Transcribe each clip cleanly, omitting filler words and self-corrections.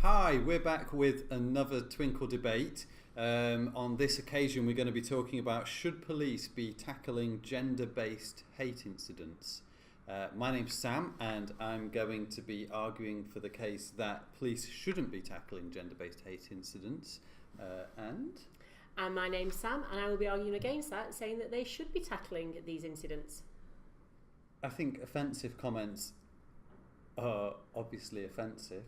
Hi, we're back with another Twinkle debate. On this occasion, we're going to be talking about should police be tackling gender-based hate incidents. My name's Sam, and I'm going to be arguing for the case that police shouldn't be tackling gender-based hate incidents. And my name's Sam, and I will be arguing against that, saying that they should be tackling these incidents. I think offensive comments are obviously offensive.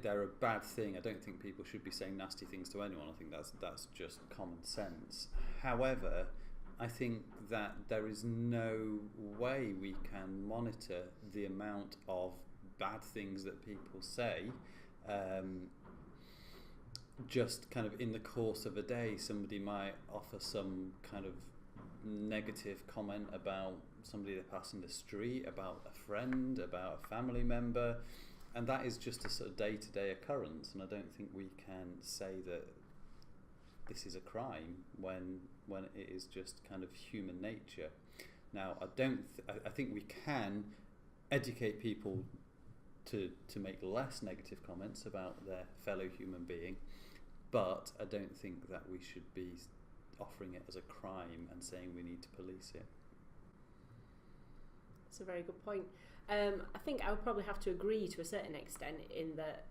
They're a bad thing. I don't think people should be saying nasty things to anyone. I think that's just common sense. However, I think that there is no way we can monitor the amount of bad things that people say. Just kind of in the course of a day, somebody might offer some kind of negative comment about somebody they pass in the street, about a friend, about a family member. And that is just a sort of day-to-day occurrence, and I don't think we can say that this is a crime when it is just kind of human nature. Now, I think we can educate people to make less negative comments about their fellow human being, but I don't think that we should be offering it as a crime and saying we need to police it. That's a very good point. I think I would probably have to agree to a certain extent in that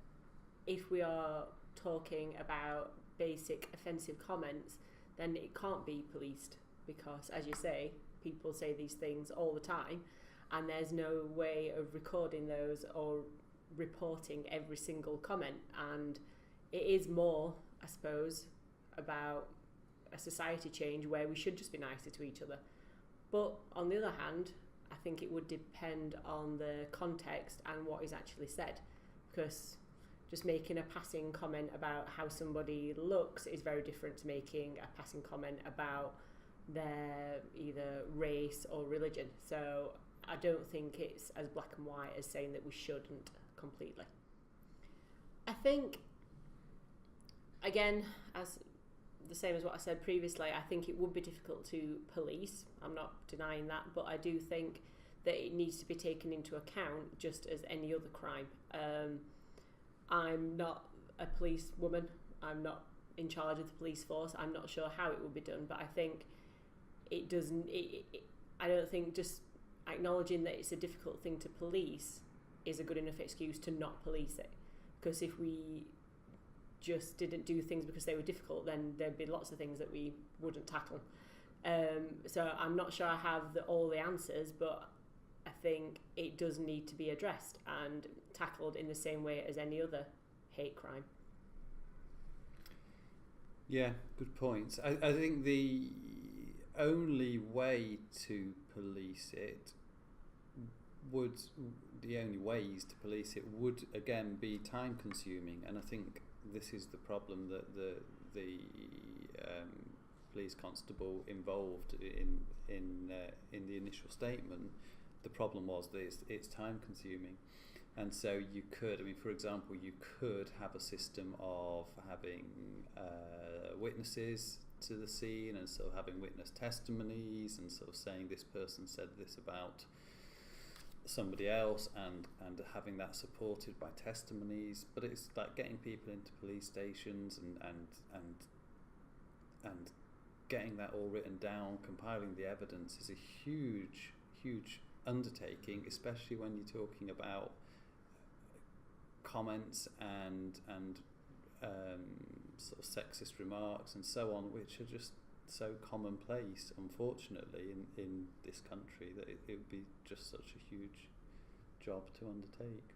if we are talking about basic offensive comments, then it can't be policed because, as you say, people say these things all the time and there's no way of recording those or reporting every single comment. And it is more, I suppose, about a society change where we should just be nicer to each other. But on the other hand, I think it would depend on the context and what is actually said, because just making a passing comment about how somebody looks is very different to making a passing comment about their either race or religion. So I don't think it's as black and white as saying that we shouldn't completely. I think, again, as the same as what I said previously, I think it would be difficult to police. I'm not denying that, but I do think that it needs to be taken into account just as any other crime. I'm not a police woman. I'm not in charge of the police force. I'm not sure how it would be done, but I think it doesn't. I don't think just acknowledging that it's a difficult thing to police is a good enough excuse to not police it. Because if we just didn't do things because they were difficult, then there'd be lots of things that we wouldn't tackle. So I'm not sure I have all the answers, but I think it does need to be addressed and tackled in the same way as any other hate crime. Yeah, good points. I think the only way to police it the only ways to police it would again be time consuming, and I think this is the problem that the police constable involved in the initial statement. The problem was that it's time consuming, and so you could, for example, you could have a system of having witnesses to the scene and sort of having witness testimonies and sort of saying this person said this about somebody else and having that supported by testimonies. But it's like getting people into police stations and getting that all written down, compiling the evidence is a huge undertaking, especially when you're talking about comments and sort of sexist remarks and so on, which are just so commonplace, unfortunately, in this country, that it would be just such a huge job to undertake.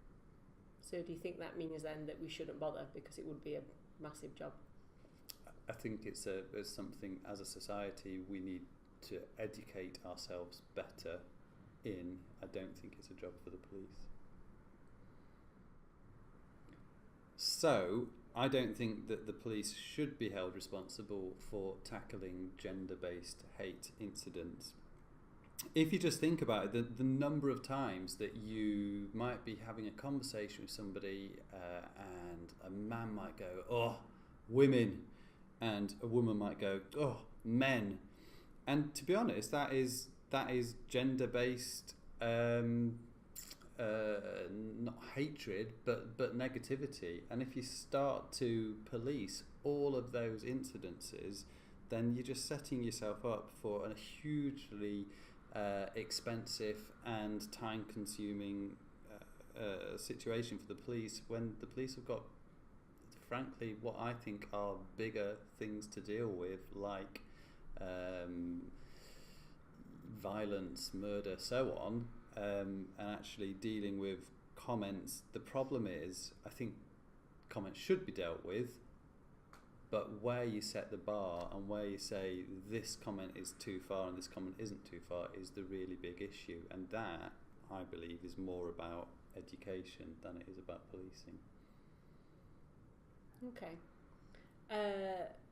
So do you think that means then that we shouldn't bother because it would be a massive job? I think it's something as a society we need to educate ourselves better in. I don't think it's a job for the police. So I don't think that the police should be held responsible for tackling gender-based hate incidents. If you just think about it, the number of times that you might be having a conversation with somebody and a man might go, "Oh, women," and a woman might go, "Oh, men." And to be honest, that is gender-based not hatred, but negativity. And if you start to police all of those incidences, then you're just setting yourself up for a hugely expensive and time-consuming situation for the police, when the police have got, frankly, what I think are bigger things to deal with, like violence, murder, so on, and actually dealing with comments. The problem is, I think comments should be dealt with, but where you set the bar and where you say this comment is too far and this comment isn't too far is the really big issue, and that, I believe, is more about education than it is about policing. Okay.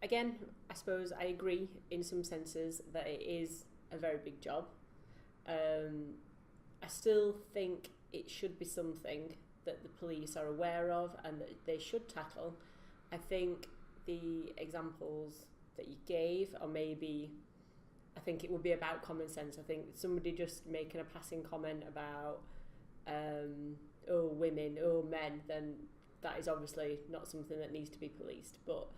Again, I suppose I agree in some senses that it is a very big job. I still think it should be something that the police are aware of and that they should tackle. I think the examples that you gave are maybe, I think it would be about common sense. I think somebody just making a passing comment about women, men, then that is obviously not something that needs to be policed. But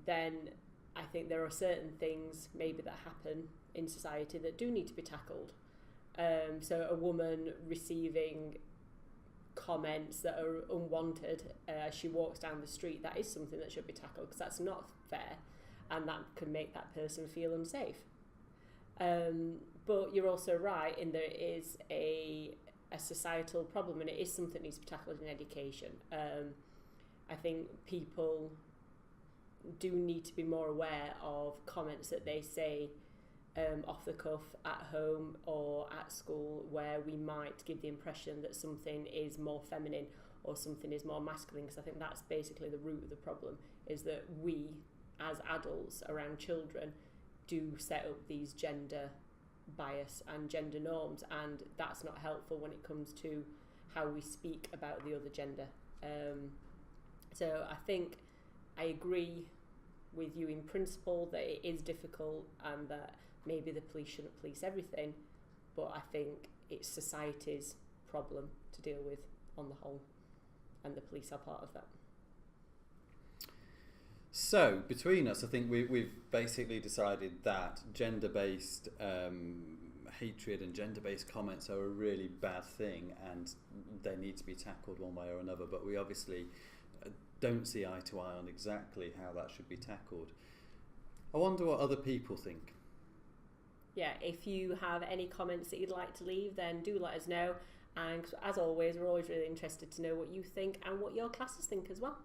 then I think there are certain things maybe that happen in society that do need to be tackled. So a woman receiving comments that are unwanted as she walks down the street, that is something that should be tackled, because that's not fair and that can make that person feel unsafe. But you're also right in that it is a societal problem, and it is something that needs to be tackled in education. I think people do need to be more aware of comments that they say off the cuff at home or at school, where we might give the impression that something is more feminine or something is more masculine, because I think that's basically the root of the problem, is that we as adults around children do set up these gender bias and gender norms, and that's not helpful when it comes to how we speak about the other gender. So I think I agree with you in principle that it is difficult and that maybe the police shouldn't police everything, but I think it's society's problem to deal with on the whole, and the police are part of that. So between us, I think we've basically decided that gender-based hatred and gender-based comments are a really bad thing, and they need to be tackled one way or another, but we obviously don't see eye to eye on exactly how that should be tackled. I wonder what other people think. Yeah, if you have any comments that you'd like to leave, then do let us know. And as always, we're always really interested to know what you think and what your classes think as well.